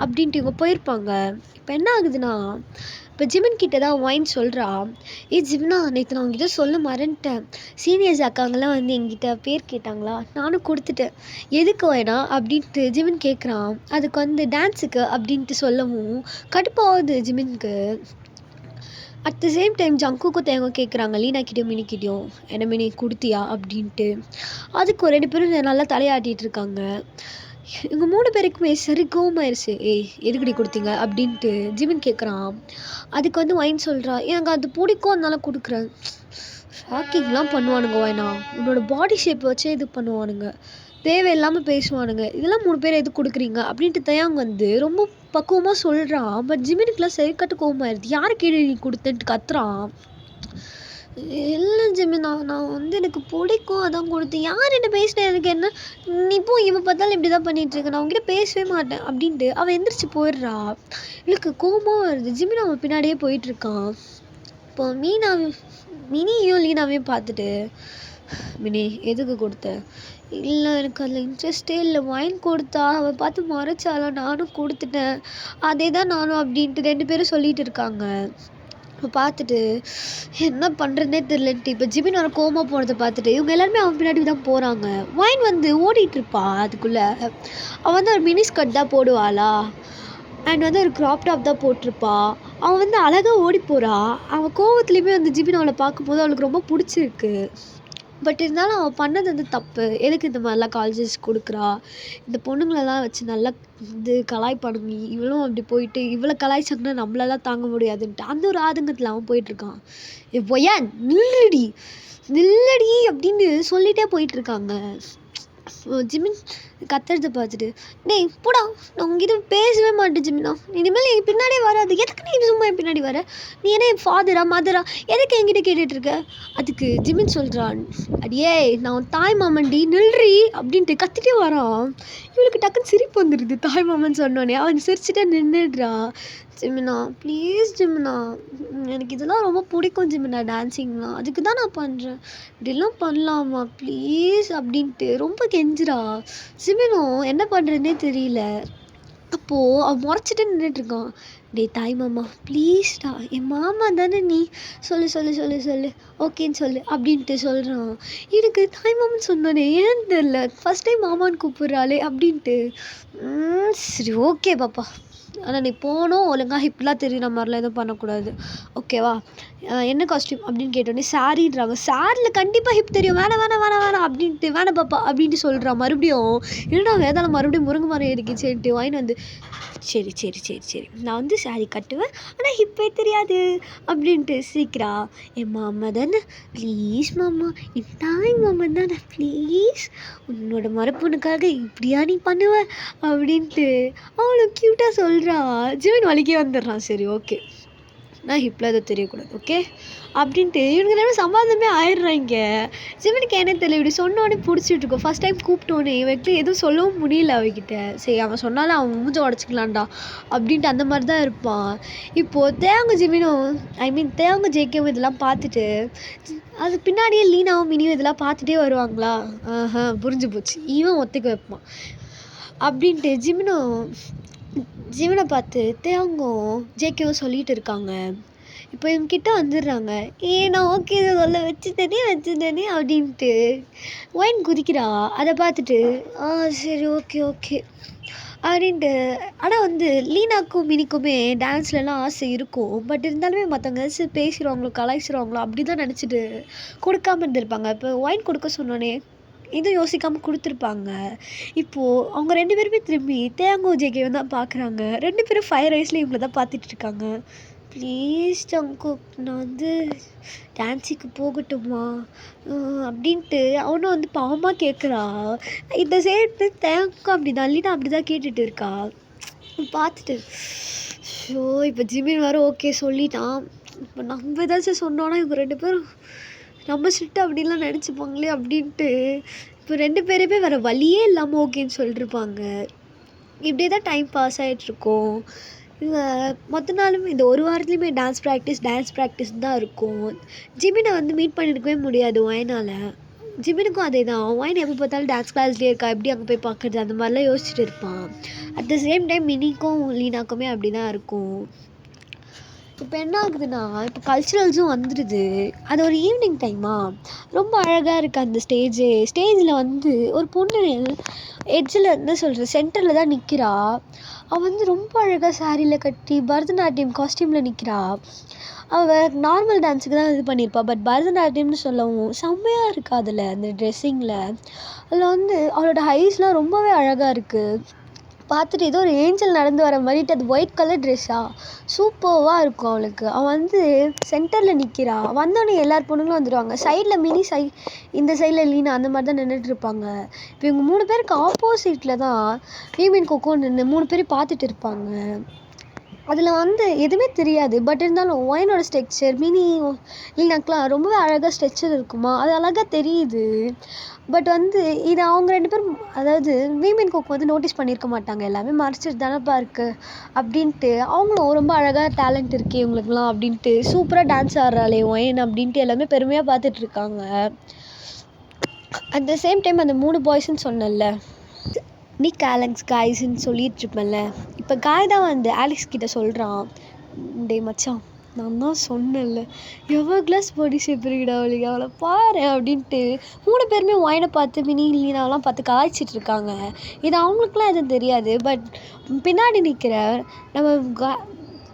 அப்படின்ட்டு இவங்க போயிருப்பாங்க. இப்போ என்ன ஆகுதுன்னா இப்போ ஜிமின் கிட்ட தான் ஒயின் சொல்கிறா. ஜிமினா நேற்று நான் உங்ககிட்ட சொல்ல மறந்துட்டேன். சீனியர்ஸ் அக்காங்கெல்லாம் வந்து எங்கிட்ட பேர் கேட்டாங்களா, நானும் கொடுத்துட்டேன். எதுக்கு வேணா அப்படின்ட்டு ஜிமின் கேட்குறான். அதுக்கு வந்து டான்ஸுக்கு அப்படின்ட்டு சொல்லவும் கடுப்பாகுது ஜிமின்க்கு. அட் த சேம் டைம் ஜங்குக்கும் தேங்க கேட்குறாங்க லீனாக்கிட்டேயும் மினிக்கிட்டேயும் என்ன மினி கொடுத்தியா அப்படின்ட்டு. அதுக்கு 2 பேரும் நல்லா தலையாட்டிகிட்டு இருக்காங்க. இவங்க 3 பேருக்குமே சரி கோவமாயிருச்சு. எதுக்கடி கொடுத்தீங்க அப்படின்ட்டு ஜிமின் கேட்குறான். அதுக்கு வந்து ஒயின் சொல்கிறா, எனக்கு அது பிடிக்கும் அதனால கொடுக்குறேன். ஷாக்கிங்லாம் பண்ணுவானுங்க ஒயினா, உன்னோட பாடி ஷேப் வச்சே இது பண்ணுவானுங்க, தேவையில்லாமல் பேசுவானுங்க. இதெல்லாம் 3 பேர் எது கொடுக்குறீங்க அப்படின்ட்டு தயாங் வந்து ரொம்ப பக்குவமாக சொல்கிறான். பட் ஜிமினுக்குலாம் சரி கட்டு கோவமாயிருது. யாரை கேடு நீ கொடுத்துன்ட்டு கத்துறான். இல்லை ஜிமின் நான் வந்து எனக்கு பிடிக்கும் அதான் கொடுத்தேன். யார் என்ன பேசினேன் எனக்கு என்ன, நீ இப்போ இவன் பார்த்தாலும் இப்படி தான் பண்ணிகிட்ருக்க, நான் உங்ககிட்ட பேசவே மாட்டேன் அப்படின்ட்டு அவன் எந்திரிச்சு போயிடுறா. எனக்கு கோவமாக வருது. ஜிமின் அவன் பின்னாடியே போயிட்டுருக்கான். இப்போ மினியும் லீனாவையும் பார்த்துட்டு மினி எதுக்கு கொடுத்த, இல்லை எனக்கு அதில் இன்ட்ரெஸ்டே இல்லை, ஒயின் கொடுத்தா அவள் பார்த்து மறைச்சாலும் நானும் கொடுத்துட்டேன், அதே தான் நானும் அப்படின்ட்டு 2 பேரும் சொல்லிகிட்டு இருக்காங்க. இப்போ பார்த்துட்டு என்ன பண்ணுறதுனே தெரிலன்ட்டு இப்போ ஜிமின் வர கோவமாக போனதை பார்த்துட்டு இவங்க எல்லாருமே அவன் பின்னாடி தான் போகிறாங்க. ஒயின் வந்து ஓடிட்டுருப்பா. அதுக்குள்ளே அவள் வந்து ஒரு மினி ஸ்கர்ட் தான் போடுவாளா, அண்ட் வந்து ஒரு க்ராப் டாப் தான் போட்டிருப்பா. அவன் வந்து அழகாக ஓடி போகிறா. அவன் கோவத்துலேயுமே வந்து ஜிமின் அவளை பார்க்கும்போது அவளுக்கு ரொம்ப பிடிச்சிருக்கு. பட் இருந்தாலும் அவள் பண்ணது வந்து தப்பு. எதுக்கு இந்த மாதிரிலாம் காலேஜஸ் கொடுக்குறா, இந்த பொண்ணுங்களெல்லாம் வச்சு நல்லா கலாய்ப்பானுங்க. இவளும் அப்படி போயிட்டு இவளை கலாய்ச்சாங்கன்னா நம்மளாலாம் தாங்க முடியாதுன்ட்டு அந்த ஒரு ஆதங்கத்தில் அவன் போயிட்டுருக்கான். பொய்யா நில்லடி நில்லடி அப்படின்னு சொல்லிகிட்டே போயிட்டுருக்காங்க. ஜிமின் கத்துறதை பார்த்துட்டு, டேய் போடா, நான் உங்ககிட்ட பேசவே மாட்டேன் ஜிமினா, இனிமேல் என் பின்னாடியே வராது. எதுக்கு நீ சும்மா என் பின்னாடி வர? நீ என்ன என் ஃபாதரா மதரா? எதுக்கு என்கிட்ட கேட்டுட்டு இருக்க? அதுக்கு ஜிமின் சொல்கிறான், அடியே நான் உன் தாய் மாமன்டி நில்றி அப்படின்ட்டு கத்திட்டே வரான். இவளுக்கு டக்குன்னு சிரிப்பு வந்துடுது தாய் மாமன் சொன்னோடனே. அவன் சிரிச்சுட்டே நின்றுடுறா. ஜிமினா ப்ளீஸ் ஜிமினா, எனக்கு இதெல்லாம் ரொம்ப பிடிக்கும் ஜிமினா, டான்ஸிங்லாம், அதுக்கு தான் நான் பண்ணுறேன், இப்படிலாம் பண்ணலாமா ப்ளீஸ் அப்படின்ட்டு ரொம்ப கெஞ்சுறா. ஜிமினும் என்ன பண்ணுறதுனே தெரியல. அப்போது அவன் முறைச்சிட்டு நின்றுட்டுருக்கான். டேய் தாய் மாமா ப்ளீஸ்டா, என் மாமா தானே நீ, சொல்லு சொல்லு சொல்லு சொல்லு ஓகேன்னு சொல்லு அப்படின்ட்டு சொல்கிறான். எனக்கு தாய் மாமன் சொன்னோன்னே ஏன்னு தெரில, ஃபஸ்ட் டைம் மாமான்னு கூப்பிட்றாளே அப்படின்ட்டு. சரி ஓகே பாப்பா, ஆனால் நீ போகணும், ஒழுங்காக ஹிப்லாம் தெரியுற மாதிரிலாம் எதுவும் பண்ணக்கூடாது, ஓகேவா? என்ன காஸ்ட்யூம் அப்படின்னு கேட்டோடனே சாரின்றாங்க. சாரியில் கண்டிப்பாக ஹிப் தெரியும், வேணாம் வேணாம் வேணாம் வேணாம் அப்படின்ட்டு, வேணாம் பாப்பா அப்படின்ட்டு சொல்கிறான். மறுபடியும் என்னடா வேதாளம் மறுபடியும் முருங்கை மரம் ஏறிக்கிச்சேன்ட்டு வாங்கிட்டு வந்து, சரி சரி சரி சரி நான் வந்து சாரி கட்டுவேன், ஆனால் ஹிப்பே தெரியாது அப்படின்ட்டு சீக்கிரா. என் மாமா தானே ப்ளீஸ் மாமா, என் தாய் மாமா தானே ப்ளீஸ், உன்னோட மரப்பொண்ணுக்காக இப்படியா நீ பண்ணுவ அப்படின்ட்டு அவ்வளோ க்யூட்டாக சொல்கிறா. ஜிமின் வலிக்கே வந்துடுறான். சரி ஓகே, நான் ஹிப்பில் அதை தெரியக்கூடாது ஓகே அப்படின்ட்டு இவனுக்கு ரெண்டும் சமாதானமே ஆயிடுறாங்க. ஜிமினுக்கு என்ன தெரியல, இப்படி சொன்னோடனே பிடிச்சிட்ருக்கோம். ஃபஸ்ட் டைம் கூப்பிட்டோன்னே இவனுக்கு எதுவும் சொல்லவும் முடியல அவகிட்ட. சரி அவன் சொன்னாலும் அவன் மூஞ்ச உடச்சிக்கலான்டா அப்படின்ட்டு அந்த மாதிரி தான் இருப்பான். இப்போது தேவங்க ஜிமினும் தேவங்க ஜேகேவும் இதெல்லாம் பார்த்துட்டு, அது பின்னாடியே லீனாவும் மினியும் இதெல்லாம் பார்த்துட்டே வருவாங்களா. புரிஞ்சு போச்சு, இவன் ஒத்துக்க வைப்பான் அப்படின்ட்டு ஜிமினை பார்த்து தேவங்கும் ஜேகேவும் சொல்லிகிட்டு இருக்காங்க. இப்போ இவங்ககிட்ட வந்துடுறாங்க. நான் ஓகே சொல்ல வச்சுட்டேனே அப்படின்ட்டு ஒயின் குதிக்கிறா. அதை பார்த்துட்டு சரி ஓகே ஓகே அப்படின்ட்டு. ஆனால் வந்து லீனாக்கும் மினிக்குமே டான்ஸ்லலாம் ஆசை இருக்கும். பட் இருந்தாலுமே மற்றவங்க பேசிடுவாங்களோ கலாய்ச்சிடுவாங்களோ அப்படி தான் நினச்சிட்டு கொடுக்காம இருந்திருப்பாங்க. இப்போ ஒயின் கொடுக்க சொன்னோன்னே இதுவும் யோசிக்காமல் கொடுத்துருப்பாங்க. இப்போது அவங்க 2 பேருமே திரும்பி தேங்கும் ஜேகேவும் தான் பார்க்குறாங்க. 2 பேரும் ஃபயர் ஐஸில் இவங்கள தான் பார்த்துட்ருக்காங்க. ப்ளீஸ் ஜங்குக், நான் வந்து டான்ஸுக்கு போகட்டுமா அப்படின்ட்டு அவனும் வந்து பாவமாக கேட்குறா. இந்த சைடு தேங்கும் அப்படி தான், லீனா அப்படி தான் கேட்டுட்டு இருக்கா. பார்த்துட்டு ஷோ இப்போ ஜிமின் வேறு ஓகே சொல்லிட்டான். இப்போ நம்ம ஏதாச்சும் சொன்னோன்னா இவங்க 2 பேரும் நம்ம ஸ்ட்ரிக்ட் அப்படின்லாம் நினச்சிப்பாங்களே அப்படின்ட்டு இப்போ 2 பேருமே வேறு வழியே இல்லாமல் ஓகேன்னு சொல்லிட்டுருப்பாங்க. இப்படியே தான் டைம் பாஸ் ஆகிட்ருக்கோம். இவங்க மொத்த நாளும் இந்த ஒரு வாரத்துலேயுமே டான்ஸ் ப்ராக்டிஸ் தான் இருக்கும். ஜிமினை வந்து மீட் பண்ணியிருக்கவே முடியாது ஒயனால். ஜிமினுக்கும் அதே தான், ஒயின் எப்போ பார்த்தாலும் டான்ஸ் கிளாஸ்லேயே இருக்கா, எப்படி அங்கே போய் பார்க்குறது அந்த மாதிரிலாம் யோசிச்சுட்டு இருப்பான். அட் த சேம் டைம் மினிக்கும் லீனாக்குமே அப்படி தான் இருக்கும். இப்போ என்ன ஆகுதுன்னா, இப்போ கல்ச்சுரல்ஸும் வந்துடுது. அது ஒரு ஈவினிங் டைமா, ரொம்ப அழகாக இருக்குது அந்த ஸ்டேஜில் வந்து ஒரு பொண்ணு எட்ஜில் என்ன சொல்கிறது சென்டரில் தான் நிற்கிறா. அவள் வந்து ரொம்ப அழகாக சாரியில் கட்டி பரதநாட்டியம் காஸ்டியூமில் நிற்கிறா. அவள் நார்மல் டான்ஸுக்கு தான் இது பண்ணியிருப்பா. பட் பரதநாட்டியம்னு சொல்லவும் செம்மையாக இருக்கா அதில், அந்த ட்ரெஸ்ஸிங்கில். அதில் வந்து அவளோட ஹைஸ்லாம் ரொம்பவே அழகாக இருக்குது. பார்த்துட்டு ஏதோ ஒரு ஏஞ்சல் நடந்து வர மாதிரிட்டு, அது ஒயிட் கலர் ட்ரெஸ்ஸாக சூப்பராக இருக்கும் அவளுக்கு. அவள் வந்து சென்டரில் நிற்கிறா. வந்தோடனே எல்லார் பொண்ணுங்களும் வந்துடுவாங்க. சைடில் மினி இந்த சைடில் லீனா அந்த மாதிரி தான் நின்றுட்டுருப்பாங்க. இப்போ இவங்க 3 பேருக்கு ஆப்போசிட்டில் தான் வீமின் கொக்கோ நின்று 3 பேரும் பார்த்துட்டு இருப்பாங்க. அதில் வந்து எதுவுமே தெரியாது. பட் இருந்தாலும் ஒயினோட ஸ்ட்ரக்சர் மினி லீனாக்கெலாம் ரொம்பவே அழகாக ஸ்ட்ரக்சர் இருக்குமா, அது அழகாக தெரியுது. பட் வந்து இது அவங்க 2 பேரும், அதாவது வீமென் கோக் வந்து நோட்டீஸ் பண்ணியிருக்க மாட்டாங்க. எல்லாமே மறைச்சிட்டு தானேப்பா இருக்குது அப்படின்ட்டு. அவங்களும் ரொம்ப அழகாக டேலண்ட் இருக்கே இவங்களுக்குலாம் அப்படின்ட்டு, சூப்பராக டான்ஸ் ஆடுறாளே ஒயின் அப்படின்ட்டு எல்லாமே பெருமையாக பார்த்துட்ருக்காங்க. அட் த சேம் டைம் அந்த 3 பாய்ஸ்ன்னு சொன்னேன்ல, நிக் ஆலெக்ஸ் காய்ஸ்ன்னு சொல்லிகிட்ருப்பேன்ல, இப்போ காய் தான் வந்து ஆலெக்ஸ் கிட்ட சொல்கிறான். டே மச்சான், நான் தான் சொன்னேன்ல எவ்வளோ கிளாஸ் பாடி ஷேப் இருக்குடா அவளுக்கு, அவளை பாரு அப்படின்ட்டு 3 பேருமே ஒயினை பார்த்து மினி லீனாவெலாம் பார்த்து காய்ச்சிட்டு இருக்காங்க. இது அவங்களுக்குலாம் எதுவும் தெரியாது. பட் பின்னாடி நிற்கிற நம்ம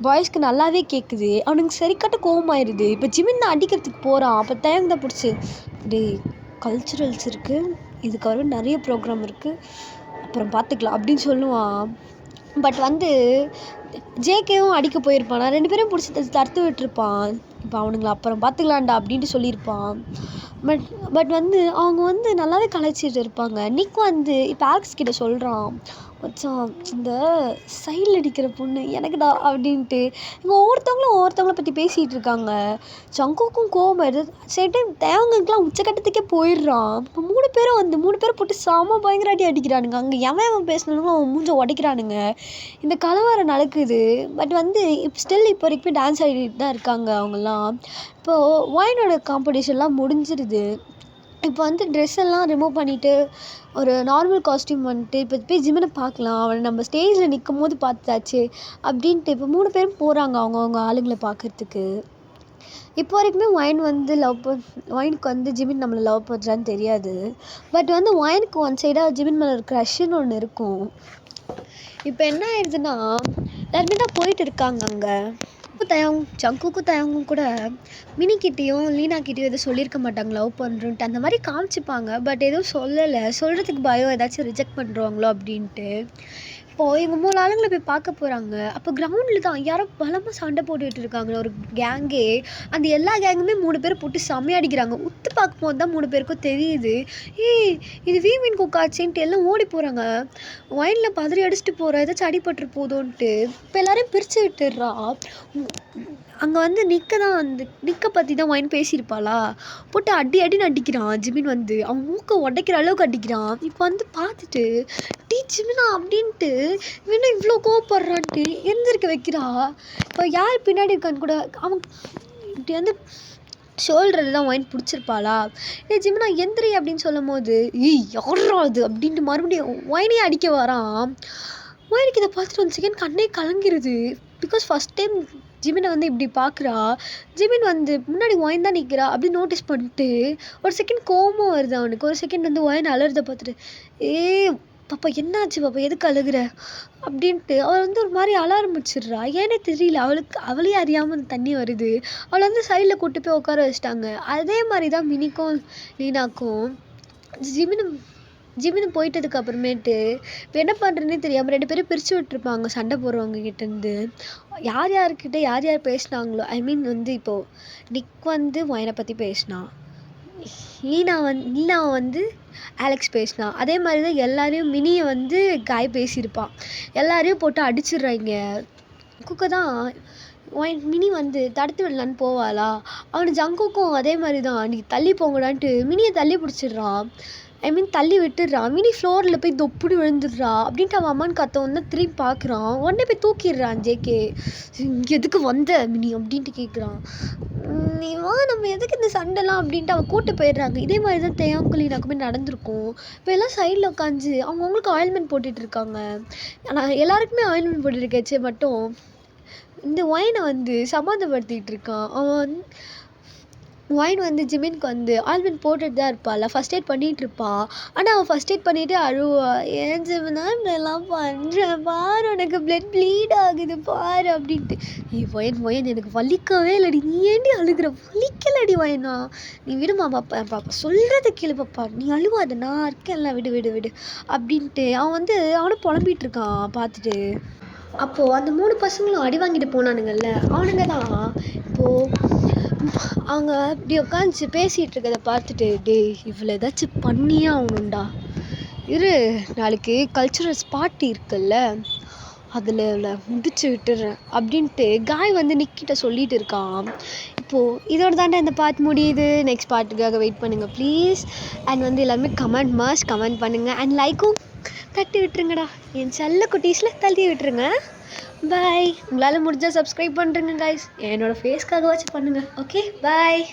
பாய்ஸ்க்கு நல்லாவே கேட்குது. அவனுக்கு சரிக்கட்ட கோவமாயிருது. இப்போ ஜிமின் தான் அடிக்கிறதுக்கு போகிறான். அப்போ தேங்க தான் பிடிச்சி, டேய் கல்ச்சுரல்ஸ் இருக்குது, இதுக்காக நிறைய ப்ரோக்ராம் இருக்குது, அப்புறம் பார்த்துக்கலாம் அப்படின்னு சொல்லுவான். பட் வந்து ஜேகேவும் அடிக்க போயிருப்பான். நான் 2 பேரும் பிடிச்சி தடுத்து விட்டுருப்பான். இப்போ அவனுங்களை அப்புறம் பார்த்துக்கலாம்டா அப்படின்ட்டு சொல்லியிருப்பான். பட் வந்து அவங்க வந்து நல்லாவே கலாய்ச்சிட்டு இருப்பாங்க. நிக் வந்து இப்போ ஆலெக்ஸ் கிட்ட சொல்கிறான், மச்சான் இந்த சைடில் அடிக்கிற பொண்ணு எனக்குடா அப்படின்ட்டு. இவங்க ஒவ்வொருத்தவங்கள பற்றி பேசிகிட்டு இருக்காங்க. ஜங்குக்கும் கோவம் வருது. சில டைம் தேவங்களுக்குலாம் உச்சக்கட்டத்துக்கே போயிடுறான். இப்போ 3 பேரும் போட்டு செம பயங்கர அடி அடிக்கிறானுங்க. அங்கே எவன் பேசினாலும் அவன் மூஞ்ச உடைக்கிறானுங்க. இந்த கலவரம் நடக்குது. பட் வந்து இப்போ வரைக்கும் டான்ஸ் ஆடிட்டு தான் இருக்காங்க அவங்கெல்லாம். இப்போது ஒயினோட காம்படிஷன்லாம் முடிஞ்சிருது. இப்போ வந்து ட்ரெஸ் எல்லாம் ரிமூவ் பண்ணிவிட்டு ஒரு நார்மல் காஸ்டியூம் வந்துட்டு இப்போ போய் ஜிமினை பார்க்கலாம், அவனை நம்ம ஸ்டேஜில் நிற்கும் போது பார்த்தாச்சு அப்படின்ட்டு இப்போ 3 பேரும் போகிறாங்க அவங்கவுங்க ஆளுங்களை பார்க்குறதுக்கு. இப்போ வரைக்குமே ஒயினுக்கு வந்து ஜிமின் நம்மளை லவ் பண்ணுறான்னு தெரியாது. பட் வந்து ஒயினுக்கு ஒன் சைடாக ஜிமின் மேலே ஒரு க்ரஷ்ன்னு ஒன்று இருக்கும். இப்போ என்ன ஆயிடுதுன்னா எல்லாருமே தான் போயிட்டு இருக்காங்க. அங்கே ஜங்குக்கும் தயங்கும் கூட மினிக்கிட்டேயும் லீனாக்கிட்டேயும் எதுவும் சொல்லியிருக்க மாட்டாங்க லவ் பண்ணுறோன்ட்டு. அந்த மாதிரி காமிச்சிப்பாங்க. பட் எதுவும் சொல்லலை. சொல்கிறதுக்கு பயம் ஏதாச்சும் ரிஜெக்ட் பண்ணுறாங்களோ அப்படின்ட்டு. இப்போது இவங்க 3 ஆளுங்களை போய் பார்க்க போகிறாங்க. அப்போ கிரவுண்டில் தான் யாரோ பலமாக சண்டை போட்டுக்கிட்டு இருக்காங்க. ஒரு கேங்கே. அந்த எல்லா கேங்குமே 3 பேர் போட்டு செம்மையடிக்கிறாங்க. உத்து பார்க்கும்போது தான் 3 பேருக்கும் தெரியுது, இது வீமின் குக்காச்சின்ட்டு எல்லாம் ஓடி போகிறாங்க. ஒயினில் பதறி அடிச்சுட்டு போகிற ஏதாச்சும் அடிபட்டு போதோன்ட்டு இப்போ எல்லாரையும் பிரித்து விட்டுடுறா. அங்கே வந்து நிக்க பற்றி தான் ஒயின் பேசியிருப்பாளா, போட்டு அடின்னு அடிக்கிறான் ஜிமின். வந்து அவன் மூக்கை உடைக்கிற அளவுக்கு அடிக்கிறான். இப்போ வந்து பார்த்துட்டு டீ ஜிமினா அப்படின்ட்டு இன்னும் இவ்வளோ கோவப்படுறான்ட்டு எந்திரிக்க வைக்கிறா. இப்போ யார் பின்னாடி இருக்கான்னு கூட அவன் இப்படி வந்து சொல்கிறது தான் ஒயின் பிடிச்சிருப்பாளா. ஜிமினா எந்திரி அப்படின்னு சொல்லும் போது யாரா அது அப்படின்ட்டு மறுபடியும் ஒயினையே அடிக்க வரான். ஒயினுக்கு இதை பார்த்துட்டு 1 செகண்ட் கண்ணே கலங்கிருது. பிகாஸ் ஃபஸ்ட் டைம் ஜிமினை வந்து இப்படி பார்க்குறா. ஜிமின் வந்து முன்னாடி ஒயின் தான் நிற்கிறா அப்படின்னு நோட்டீஸ் பண்ணிட்டு 1 செகண்ட் கோவமும் வருது அவனுக்கு. 1 செகண்ட் வந்து ஒயின் அலறதை பார்த்துட்டு, பாப்பா என்னாச்சு பாப்பா, எதுக்கு அழுகுற அப்படின்ட்டு அவள் வந்து ஒரு மாதிரி அழ ஆரம்பிச்சிடுறா. ஏன்னே தெரியல, அவளையே அறியாமல் தண்ணி வருது. அவளை வந்து சைடில் கூட்டு போய் உட்கார வச்சிட்டாங்க. அதே மாதிரி தான் மினிக்கும் லீனாக்கும் ஜிமினு போயிட்டதுக்கு அப்புறமேட்டு இப்போ என்ன பண்ணுறதுனே தெரியாமல் 2 பேரும் பிரித்து விட்டுருப்பாங்க சண்டை போடுறவங்க கிட்டேருந்து. யார்கிட்ட யார் பேசினாங்களோ, ஐ மீன் வந்து இப்போது நிக் வந்து ஒயினை பற்றி பேசினான், லீனாவை வந்து ஆலெக்ஸ் பேசினான். அதே மாதிரி தான் எல்லாரையும் மினியை வந்து காய் பேசியிருப்பான். எல்லாரையும் போட்டு அடிச்சிடுறாங்க. குக்கை தான் மினி வந்து தடுத்து விடலான்னு போவாளா, அவனு ஜங்குக்கும் அதே மாதிரி தான் நீ தள்ளி போங்கடான்ட்டு மினியை தள்ளி பிடிச்சிடுறான். ஐ மீன் தள்ளி விட்டுடுறான். மினி ஃப்ளோரில் போய் தொப்புடி விழுந்துடுறா அப்படின்ட்டு அவன் அம்மான்னு கத்தவொன்னே திரும்பி பார்க்குறான். உடனே போய் தூக்கிடுறான் ஜேகே. எதுக்கு வந்த மினி அப்படின்ட்டு கேட்குறான். நீ வா, நம்ம எதுக்கு இந்த சண்டைலாம் அப்படின்ட்டு அவன் கூட்டு போயிடுறாங்க. இதே மாதிரி தான் தேயாங்குலினாக்குமே நடந்திருக்கும். இப்போ எல்லாம் சைடில் உட்காந்து அவங்கவுங்களுக்கு ஆயில்மெண்ட் போட்டுட்டு இருக்காங்க. ஆனால் எல்லாருக்குமே ஆயில்மெண்ட் போட்டுருக்கேச்சு மட்டும் இந்த ஒயினை வந்து சமாதானப்படுத்திகிட்டு இருக்கான். ஒயின் வந்து ஜிமினுக்கு வந்து ஆயில்மெண்ட் போட்டுட்டு தான் இருப்பாள், ஃபஸ்ட் எய்ட் பண்ணிகிட்டு இருப்பாள். ஆனால் அவள் ஃபஸ்ட் எய்ட் பண்ணிவிட்டு அழுவா. ஏன் ஜிமினா இப்படிலாம் பண்ணுறேன் பாரு, உனக்கு ப்ளீட் ஆகுது பாரு அப்படின்ட்டு. ஒயின் எனக்கு வலிக்கவே இல்லடி, நீ ஏண்டி அழுகிற, வலிக்கலடி ஒயினா, நீ விடுமா பாப்பா சொல்கிறத கேளு பாப்பா, நீ அழுவாத, நான் இருக்கேன்ல, விடு அப்படின்ட்டு அவனும் புலம்பிகிட்டு இருக்கான் பார்த்துட்டு. அப்போது அந்த 3 பசங்களும் அடி வாங்கிட்டு போனானுங்கள்ல, அவனுங்க தான் இப்போது அவங்க இப்படி உட்காந்துச்சு பேசிகிட்டு இருக்கிறத பார்த்துட்டு, இவ்வளோ ஏதாச்சும் பண்ணியே ஆகணும்டா, நாளைக்கு கல்ச்சுரல்ஸ் பார்ட்டி இருக்குல்ல, அதில் முடிச்சு விட்டுறேன் அப்படின்ட்டு காய் வந்து நிக்கிட்ட சொல்லிட்டு இருக்கான். இப்போது இதோட தாண்டா இந்த பார்ட் முடியுது. நெக்ஸ்ட் பார்ட்டுக்காக வெயிட் பண்ணுங்கள் ப்ளீஸ். அண்ட் வந்து எல்லாருமே கமெண்ட் பண்ணுங்கள். அண்ட் லைக்கும் தட்டி விட்டுருங்கடா, என் செல்ல குட்டீஸில் தள்ளி விட்டுருங்க. பாய். உங்களால் முடிஞ்சால் சப்ஸ்கிரைப் பண்ணுறேங்க காய்ஸ், என்னோடய ஃபேஸ்க்காக வச்சு பண்ணுங்கள். Okay bye.